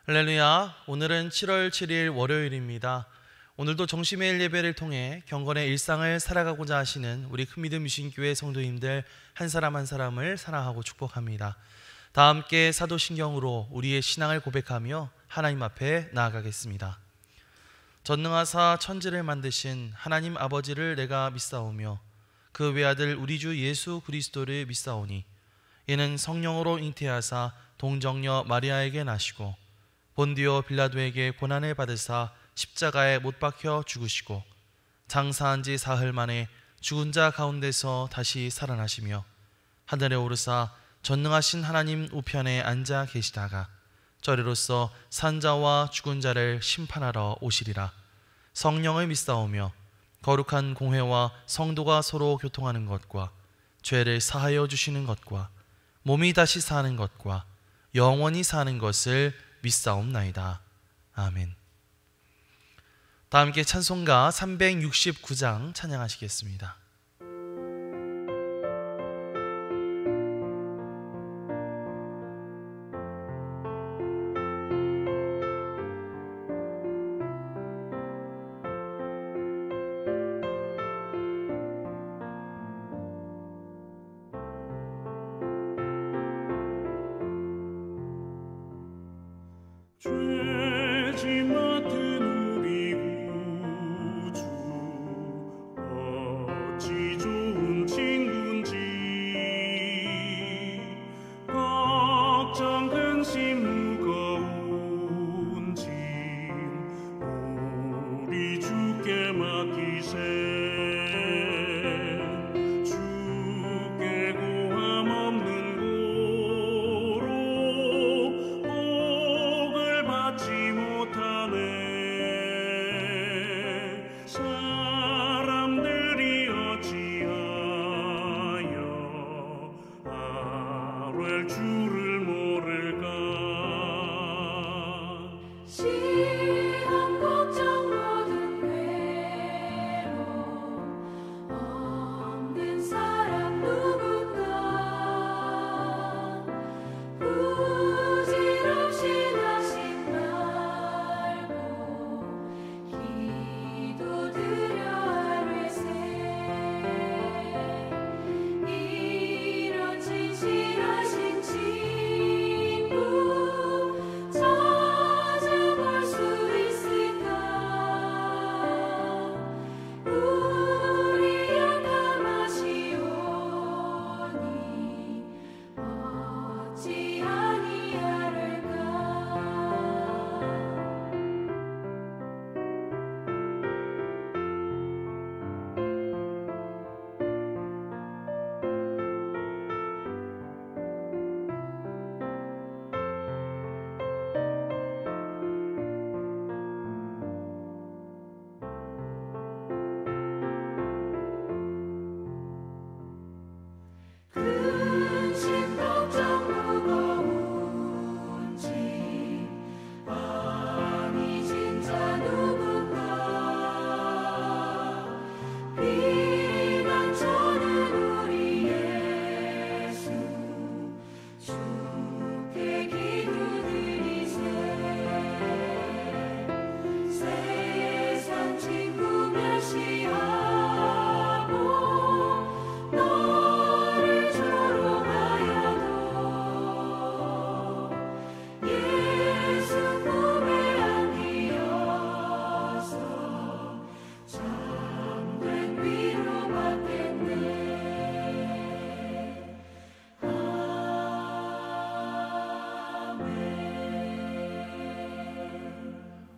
할렐루야. 오늘은 7월 7일 월요일입니다. 오늘도 정심의 예배를 통해 경건의 일상을 살아가고자 하시는 우리 큰믿음 유신교회 성도님들 한 사람 한 사람을 사랑하고 축복합니다. 다 함께 사도신경으로 우리의 신앙을 고백하며 하나님 앞에 나아가겠습니다. 전능하사 천지를 만드신 하나님 아버지를 내가 믿사오며 그 외아들 우리 주 예수 그리스도를 믿사오니 이는 성령으로 잉태하사 동정녀 마리아에게 나시고 본디오 빌라도에게 고난을 받으사 십자가에 못 박혀 죽으시고 장사한 지 사흘 만에 죽은 자 가운데서 다시 살아나시며 하늘에 오르사 전능하신 하나님 우편에 앉아 계시다가 저리로서 산 자와 죽은 자를 심판하러 오시리라. 성령을 믿사오며 거룩한 공회와 성도가 서로 교통하는 것과 죄를 사하여 주시는 것과 몸이 다시 사는 것과 영원히 사는 것을 믿사옵나이다. 아멘. 다 함께 찬송가 369장 찬양하시겠습니다.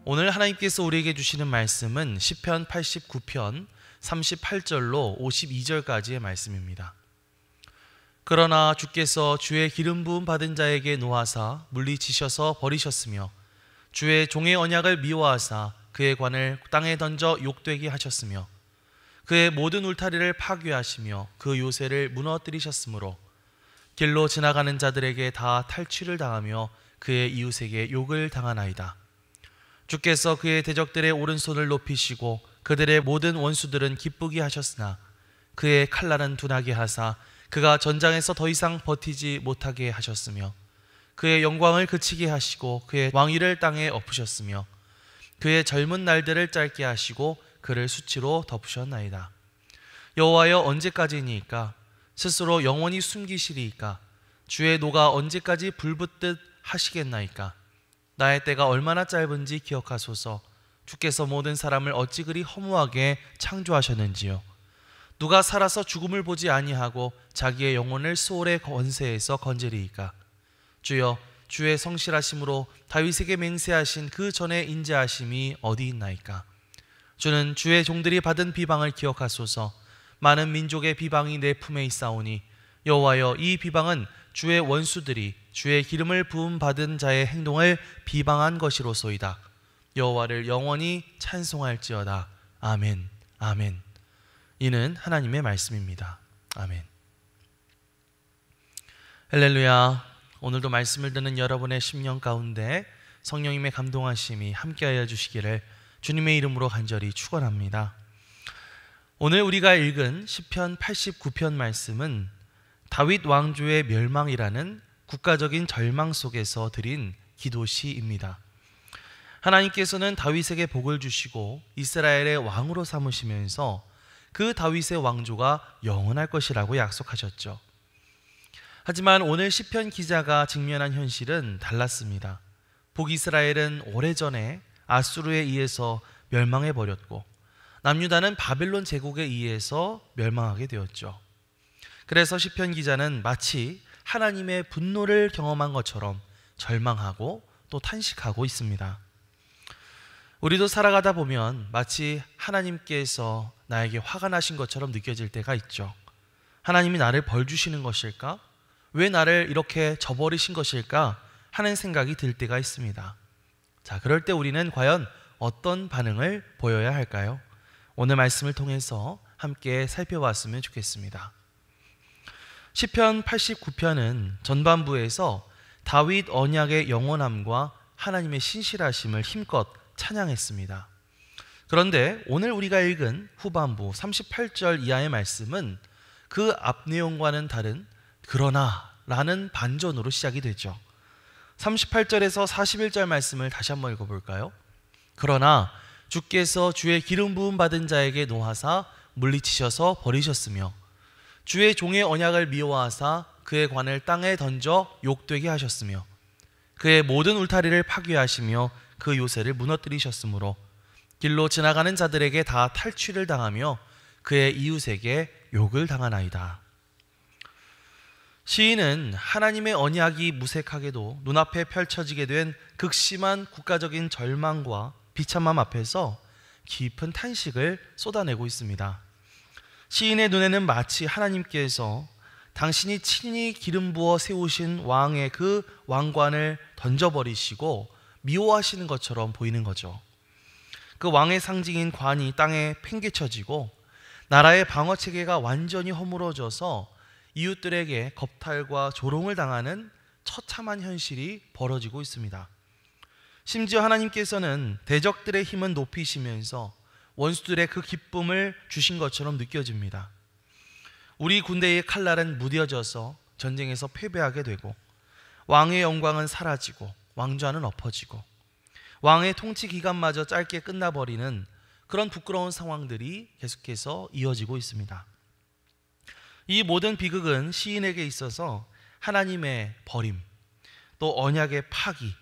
오늘 하나님께서 우리에게 주시는 말씀은 시편 89편 38절로 52절까지의 말씀입니다. 그러나 주께서 주의 기름 부음 받은 자에게 노하사 물리치셔서 버리셨으며 주의 종의 언약을 미워하사 그의 관을 땅에 던져 욕되게 하셨으며 그의 모든 울타리를 파괴하시며 그 요새를 무너뜨리셨으므로 길로 지나가는 자들에게 다 탈취를 당하며 그의 이웃에게 욕을 당하나이다. 주께서 그의 대적들의 오른손을 높이시고 그들의 모든 원수들은 기쁘게 하셨으나 그의 칼날은 둔하게 하사 그가 전장에서 더 이상 버티지 못하게 하셨으며 그의 영광을 그치게 하시고 그의 왕위를 땅에 엎으셨으며 그의 젊은 날들을 짧게 하시고 그를 수치로 덮으셨나이다. 여호와여, 언제까지니까? 스스로 영원히 숨기시리이까? 주의 노가 언제까지 불붙듯 하시겠나이까? 나의 때가 얼마나 짧은지 기억하소서. 주께서 모든 사람을 어찌 그리 허무하게 창조하셨는지요. 누가 살아서 죽음을 보지 아니하고 자기의 영혼을 소홀의 권세에서 건지리이까? 주여, 주의 성실하심으로 다윗에게 맹세하신 그 전에 인자하심이 어디 있나이까? 주는 주의 종들이 받은 비방을 기억하소서. 많은 민족의 비방이 내 품에 있사오니 여호와여, 이 비방은 주의 원수들이 주의 기름을 부음 받은 자의 행동을 비방한 것이로소이다. 여호와를 영원히 찬송할지어다. 아멘. 아멘. 이는 하나님의 말씀입니다. 아멘. 할렐루야. 오늘도 말씀을 듣는 여러분의 심령 가운데 성령님의 감동하심이 함께하여 주시기를 주님의 이름으로 간절히 축원합니다. 오늘 우리가 읽은 시편 89편 말씀은 다윗 왕조의 멸망이라는 국가적인 절망 속에서 드린 기도시입니다. 하나님께서는 다윗에게 복을 주시고 이스라엘의 왕으로 삼으시면서 그 다윗의 왕조가 영원할 것이라고 약속하셨죠. 하지만 오늘 시편 기자가 직면한 현실은 달랐습니다. 북이스라엘은 오래전에 아수르에 의해서 멸망해 버렸고 남유다는 바벨론 제국에 의해서 멸망하게 되었죠. 그래서 시편 기자는 마치 하나님의 분노를 경험한 것처럼 절망하고 또 탄식하고 있습니다. 우리도 살아가다 보면 마치 하나님께서 나에게 화가 나신 것처럼 느껴질 때가 있죠. 하나님이 나를 벌 주시는 것일까? 왜 나를 이렇게 저버리신 것일까? 하는 생각이 들 때가 있습니다. 자, 그럴 때 우리는 과연 어떤 반응을 보여야 할까요? 오늘 말씀을 통해서 함께 살펴봤으면 좋겠습니다. 시편 89편은 전반부에서 다윗 언약의 영원함과 하나님의 신실하심을 힘껏 찬양했습니다. 그런데 오늘 우리가 읽은 후반부 38절 이하의 말씀은 그 앞 내용과는 다른 그러나 라는 반전으로 시작이 되죠. 38절에서 41절 말씀을 다시 한번 읽어볼까요? 그러나 주께서 주의 기름 부음 받은 자에게 노하사 물리치셔서 버리셨으며 주의 종의 언약을 미워하사 그의 관을 땅에 던져 욕되게 하셨으며 그의 모든 울타리를 파괴하시며 그 요새를 무너뜨리셨으므로 길로 지나가는 자들에게 다 탈취를 당하며 그의 이웃에게 욕을 당하나이다. 시인은 하나님의 언약이 무색하게도 눈앞에 펼쳐지게 된 극심한 국가적인 절망과 비참함 앞에서 깊은 탄식을 쏟아내고 있습니다. 시인의 눈에는 마치 하나님께서 당신이 친히 기름 부어 세우신 왕의 그 왕관을 던져버리시고 미워하시는 것처럼 보이는 거죠. 그 왕의 상징인 관이 땅에 팽개쳐지고 나라의 방어체계가 완전히 허물어져서 이웃들에게 겁탈과 조롱을 당하는 처참한 현실이 벌어지고 있습니다. 심지어 하나님께서는 대적들의 힘은 높이시면서 원수들의 그 기쁨을 주신 것처럼 느껴집니다. 우리 군대의 칼날은 무뎌져서 전쟁에서 패배하게 되고 왕의 영광은 사라지고 왕좌는 엎어지고 왕의 통치 기간마저 짧게 끝나버리는 그런 부끄러운 상황들이 계속해서 이어지고 있습니다. 이 모든 비극은 시인에게 있어서 하나님의 버림, 또 언약의 파기,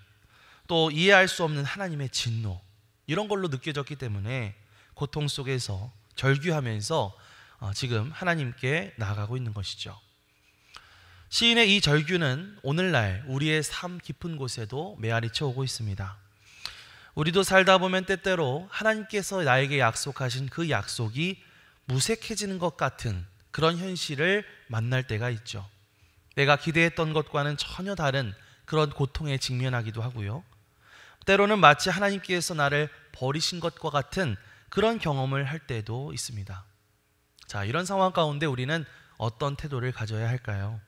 또 이해할 수 없는 하나님의 진노, 이런 걸로 느껴졌기 때문에 고통 속에서 절규하면서 지금 하나님께 나아가고 있는 것이죠. 시인의 이 절규는 오늘날 우리의 삶 깊은 곳에도 메아리쳐 오고 있습니다. 우리도 살다 보면 때때로 하나님께서 나에게 약속하신 그 약속이 무색해지는 것 같은 그런 현실을 만날 때가 있죠. 내가 기대했던 것과는 전혀 다른 그런 고통에 직면하기도 하고요. 때로는 마치 하나님께서 나를 버리신 것과 같은 그런 경험을 할 때도 있습니다. 자, 이런 상황 가운데 우리는 어떤 태도를 가져야 할까요?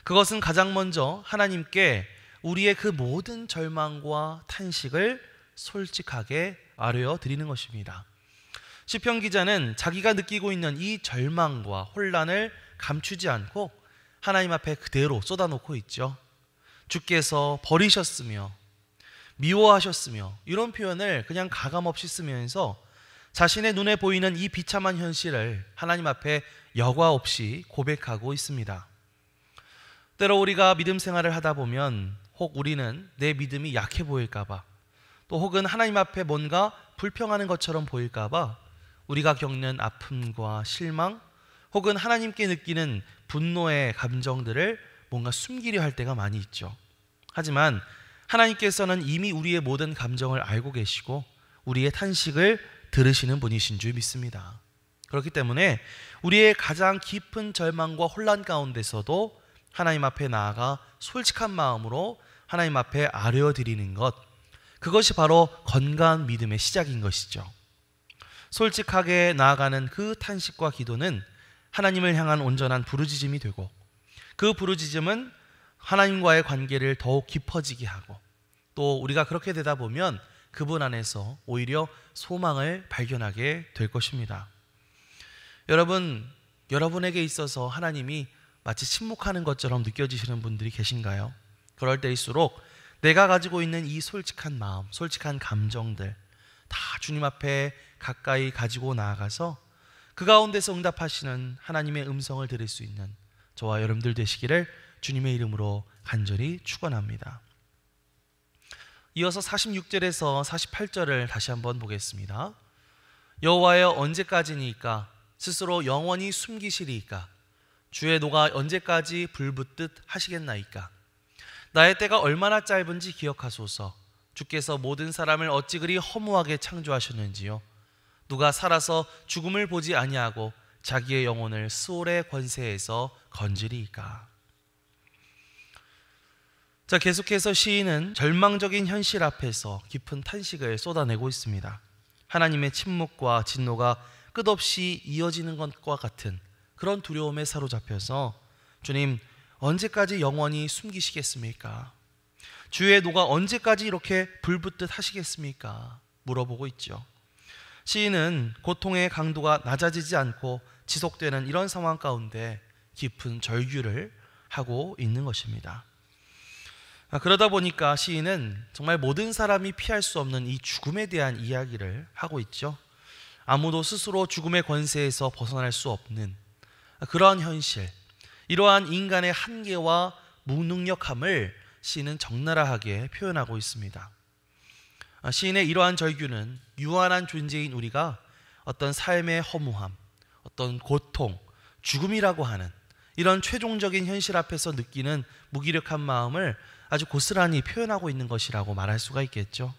그것은 가장 먼저 하나님께 우리의 그 모든 절망과 탄식을 솔직하게 아뢰어 드리는 것입니다. 시편 기자는 자기가 느끼고 있는 이 절망과 혼란을 감추지 않고 하나님 앞에 그대로 쏟아놓고 있죠. 주께서 버리셨으며 미워하셨으며 이런 표현을 그냥 가감없이 쓰면서 자신의 눈에 보이는 이 비참한 현실을 하나님 앞에 여과 없이 고백하고 있습니다. 때로 우리가 믿음 생활을 하다 보면 혹 우리는 내 믿음이 약해 보일까봐, 또 혹은 하나님 앞에 뭔가 불평하는 것처럼 보일까봐 우리가 겪는 아픔과 실망, 혹은 하나님께 느끼는 분노의 감정들을 뭔가 숨기려 할 때가 많이 있죠. 하지만 하나님께서는 이미 우리의 모든 감정을 알고 계시고 우리의 탄식을 들으시는 분이신 줄 믿습니다. 그렇기 때문에 우리의 가장 깊은 절망과 혼란 가운데서도 하나님 앞에 나아가 솔직한 마음으로 하나님 앞에 아뢰어드리는 것, 그것이 바로 건강한 믿음의 시작인 것이죠. 솔직하게 나아가는 그 탄식과 기도는 하나님을 향한 온전한 부르짖음이 되고, 그 부르짖음은 하나님과의 관계를 더욱 깊어지게 하고, 또 우리가 그렇게 되다 보면 그분 안에서 오히려 소망을 발견하게 될 것입니다. 여러분, 여러분에게 있어서 하나님이 마치 침묵하는 것처럼 느껴지시는 분들이 계신가요? 그럴 때일수록 내가 가지고 있는 이 솔직한 마음, 솔직한 감정들 다 주님 앞에 가까이 가지고 나아가서 그 가운데서 응답하시는 하나님의 음성을 들을 수 있는 저와 여러분들 되시기를 주님의 이름으로 간절히 축원합니다. 이어서 46절에서 48절을 다시 한번 보겠습니다. 여호와여, 언제까지니까 스스로 영원히 숨기시리이까? 주의 노가 언제까지 불붙듯 하시겠나이까? 나의 때가 얼마나 짧은지 기억하소서. 주께서 모든 사람을 어찌 그리 허무하게 창조하셨는지요. 누가 살아서 죽음을 보지 아니하고 자기의 영혼을 스올의 권세에서 건지리이까? 자, 계속해서 시인은 절망적인 현실 앞에서 깊은 탄식을 쏟아내고 있습니다. 하나님의 침묵과 진노가 끝없이 이어지는 것과 같은 그런 두려움에 사로잡혀서 주님, 언제까지 영원히 숨기시겠습니까? 주의 노가 언제까지 이렇게 불붙듯 하시겠습니까? 물어보고 있죠. 시인은 고통의 강도가 낮아지지 않고 지속되는 이런 상황 가운데 깊은 절규를 하고 있는 것입니다. 그러다 보니까 시인은 정말 모든 사람이 피할 수 없는 이 죽음에 대한 이야기를 하고 있죠. 아무도 스스로 죽음의 권세에서 벗어날 수 없는 그러한 현실, 이러한 인간의 한계와 무능력함을 시인은 적나라하게 표현하고 있습니다. 시인의 이러한 절규는 유한한 존재인 우리가 어떤 삶의 허무함, 어떤 고통, 죽음이라고 하는 이런 최종적인 현실 앞에서 느끼는 무기력한 마음을 아주 고스란히 표현하고 있는 것이라고 말할 수가 있겠죠.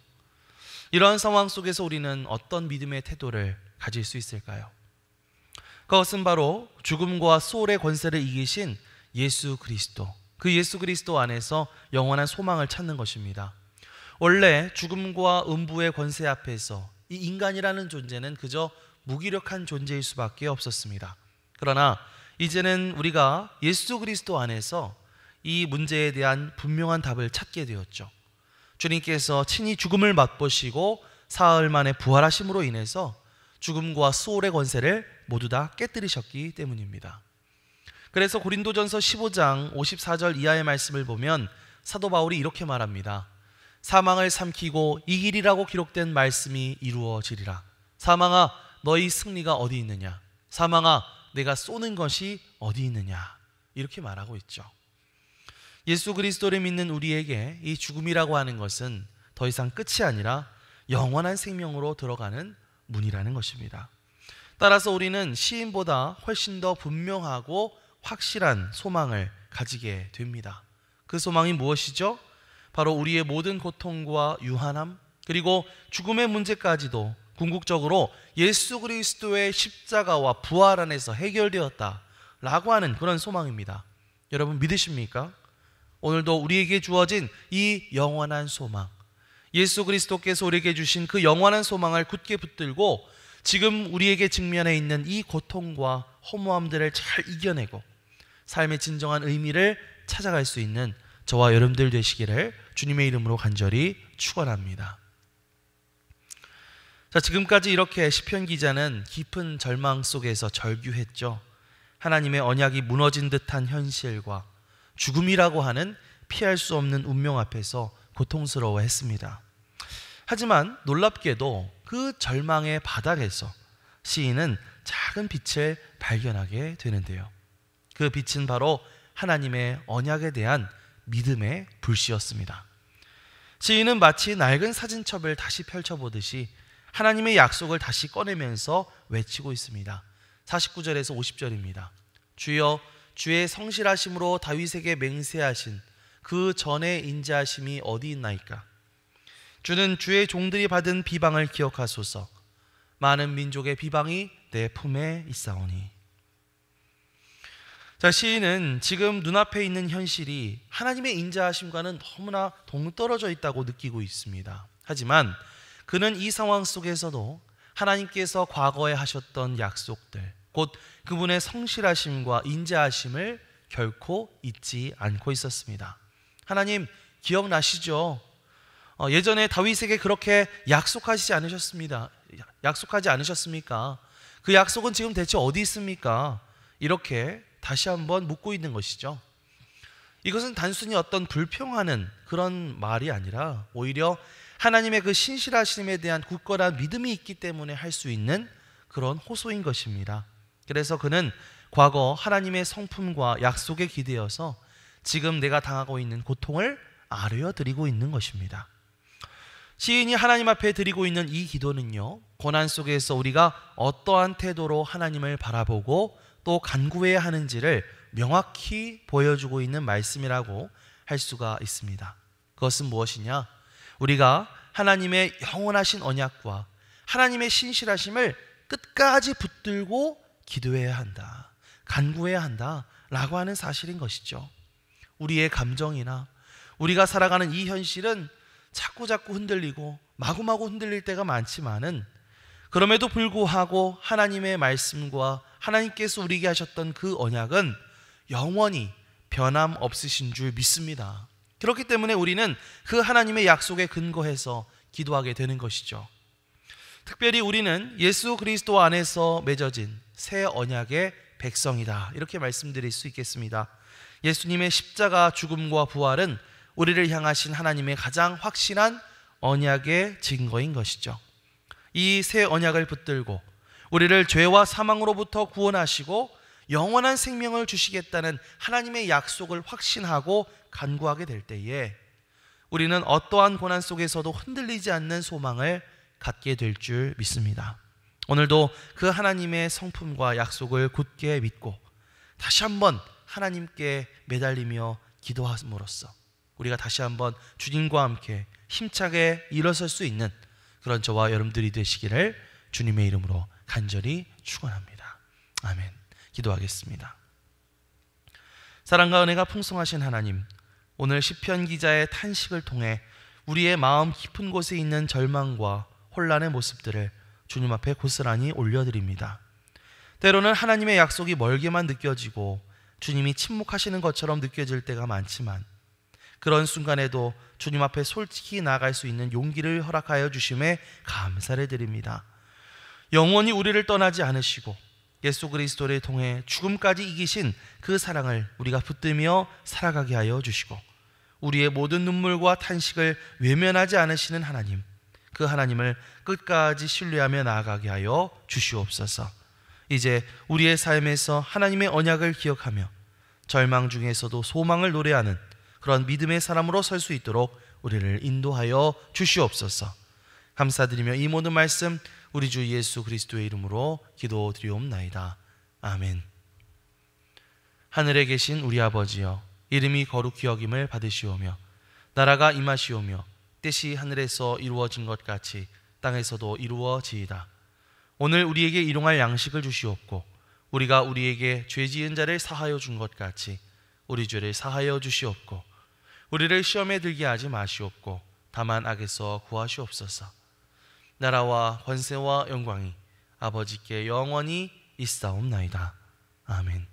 이러한 상황 속에서 우리는 어떤 믿음의 태도를 가질 수 있을까요? 그것은 바로 죽음과 소울의 권세를 이기신 예수 그리스도, 그 예수 그리스도 안에서 영원한 소망을 찾는 것입니다. 원래 죽음과 음부의 권세 앞에서 이 인간이라는 존재는 그저 무기력한 존재일 수밖에 없었습니다. 그러나 이제는 우리가 예수 그리스도 안에서 이 문제에 대한 분명한 답을 찾게 되었죠. 주님께서 친히 죽음을 맛보시고 사흘 만에 부활하심으로 인해서 죽음과 수월의 권세를 모두 다 깨뜨리셨기 때문입니다. 그래서 고린도전서 15장 54절 이하의 말씀을 보면 사도 바울이 이렇게 말합니다. 사망을 삼키고 이기리라고 기록된 말씀이 이루어지리라. 사망아, 너희 승리가 어디 있느냐? 사망아, 내가 쏘는 것이 어디 있느냐? 이렇게 말하고 있죠. 예수 그리스도를 믿는 우리에게 이 죽음이라고 하는 것은 더 이상 끝이 아니라 영원한 생명으로 들어가는 문이라는 것입니다. 따라서 우리는 시인보다 훨씬 더 분명하고 확실한 소망을 가지게 됩니다. 그 소망이 무엇이죠? 바로 우리의 모든 고통과 유한함, 그리고 죽음의 문제까지도 궁극적으로 예수 그리스도의 십자가와 부활 안에서 해결되었다라고 하는 그런 소망입니다. 여러분 믿으십니까? 오늘도 우리에게 주어진 이 영원한 소망, 예수 그리스도께서 우리에게 주신 그 영원한 소망을 굳게 붙들고 지금 우리에게 직면해 있는 이 고통과 허무함들을 잘 이겨내고 삶의 진정한 의미를 찾아갈 수 있는 저와 여러분들 되시기를 주님의 이름으로 간절히 축원합니다. 자, 지금까지 이렇게 시편 기자는 깊은 절망 속에서 절규했죠. 하나님의 언약이 무너진 듯한 현실과 죽음이라고 하는 피할 수 없는 운명 앞에서 고통스러워했습니다. 하지만 놀랍게도 그 절망의 바닥에서 시인은 작은 빛을 발견하게 되는데요. 그 빛은 바로 하나님의 언약에 대한 믿음의 불씨였습니다. 시인은 마치 낡은 사진첩을 다시 펼쳐보듯이 하나님의 약속을 다시 꺼내면서 외치고 있습니다. 49절에서 50절입니다. 주여, 주의 성실하심으로 다윗에게 맹세하신 그 전의 인자하심이 어디 있나이까? 주는 주의 종들이 받은 비방을 기억하소서. 많은 민족의 비방이 내 품에 있사오니. 자, 시인은 지금 눈앞에 있는 현실이 하나님의 인자하심과는 너무나 동떨어져 있다고 느끼고 있습니다. 하지만 그는 이 상황 속에서도 하나님께서 과거에 하셨던 약속들, 곧 그분의 성실하심과 인자하심을 결코 잊지 않고 있었습니다. 하나님 기억나시죠? 예전에 다윗에게 그렇게 약속하지 않으셨습니까? 그 약속은 지금 대체 어디 있습니까? 이렇게 다시 한번 묻고 있는 것이죠. 이것은 단순히 어떤 불평하는 그런 말이 아니라 오히려 하나님의 그 신실하심에 대한 굳건한 믿음이 있기 때문에 할 수 있는 그런 호소인 것입니다. 그래서 그는 과거 하나님의 성품과 약속에 기대어서 지금 내가 당하고 있는 고통을 아뢰어 드리고 있는 것입니다. 시인이 하나님 앞에 드리고 있는 이 기도는요, 고난 속에서 우리가 어떠한 태도로 하나님을 바라보고 또 간구해야 하는지를 명확히 보여주고 있는 말씀이라고 할 수가 있습니다. 그것은 무엇이냐? 우리가 하나님의 영원하신 언약과 하나님의 신실하심을 끝까지 붙들고 기도해야 한다, 간구해야 한다 라고 하는 사실인 것이죠. 우리의 감정이나 우리가 살아가는 이 현실은 자꾸자꾸 흔들리고 마구마구 흔들릴 때가 많지만은 그럼에도 불구하고 하나님의 말씀과 하나님께서 우리에게 하셨던 그 언약은 영원히 변함없으신 줄 믿습니다. 그렇기 때문에 우리는 그 하나님의 약속에 근거해서 기도하게 되는 것이죠. 특별히 우리는 예수 그리스도 안에서 맺어진 새 언약의 백성이다, 이렇게 말씀드릴 수 있겠습니다. 예수님의 십자가 죽음과 부활은 우리를 향하신 하나님의 가장 확실한 언약의 증거인 것이죠. 이 새 언약을 붙들고 우리를 죄와 사망으로부터 구원하시고 영원한 생명을 주시겠다는 하나님의 약속을 확신하고 간구하게 될 때에 우리는 어떠한 고난 속에서도 흔들리지 않는 소망을 갖게 될 줄 믿습니다. 오늘도 그 하나님의 성품과 약속을 굳게 믿고 다시 한번 하나님께 매달리며 기도함으로써 우리가 다시 한번 주님과 함께 힘차게 일어설 수 있는 그런 저와 여러분들이 되시기를 주님의 이름으로 간절히 축원합니다. 아멘. 기도하겠습니다. 사랑과 은혜가 풍성하신 하나님, 오늘 시편 기자의 탄식을 통해 우리의 마음 깊은 곳에 있는 절망과 혼란의 모습들을 주님 앞에 고스란히 올려드립니다. 때로는 하나님의 약속이 멀게만 느껴지고 주님이 침묵하시는 것처럼 느껴질 때가 많지만 그런 순간에도 주님 앞에 솔직히 나아갈 수 있는 용기를 허락하여 주심에 감사를 드립니다. 영원히 우리를 떠나지 않으시고 예수 그리스도를 통해 죽음까지 이기신 그 사랑을 우리가 붙들며 살아가게 하여 주시고 우리의 모든 눈물과 탄식을 외면하지 않으시는 하나님, 그 하나님을 끝까지 신뢰하며 나아가게 하여 주시옵소서. 이제 우리의 삶에서 하나님의 언약을 기억하며 절망 중에서도 소망을 노래하는 그런 믿음의 사람으로 설 수 있도록 우리를 인도하여 주시옵소서. 감사드리며 이 모든 말씀 우리 주 예수 그리스도의 이름으로 기도드리옵나이다. 아멘. 하늘에 계신 우리 아버지여, 이름이 거룩히 여김을 받으시오며 나라가 임하시오며 뜻이 하늘에서 이루어진 것 같이 땅에서도 이루어지이다. 오늘 우리에게 일용할 양식을 주시옵고 우리가 우리에게 죄 지은 자를 사하여 준 것 같이 우리 죄를 사하여 주시옵고 우리를 시험에 들게 하지 마시옵고 다만 악에서 구하시옵소서. 나라와 권세와 영광이 아버지께 영원히 있사옵나이다. 아멘.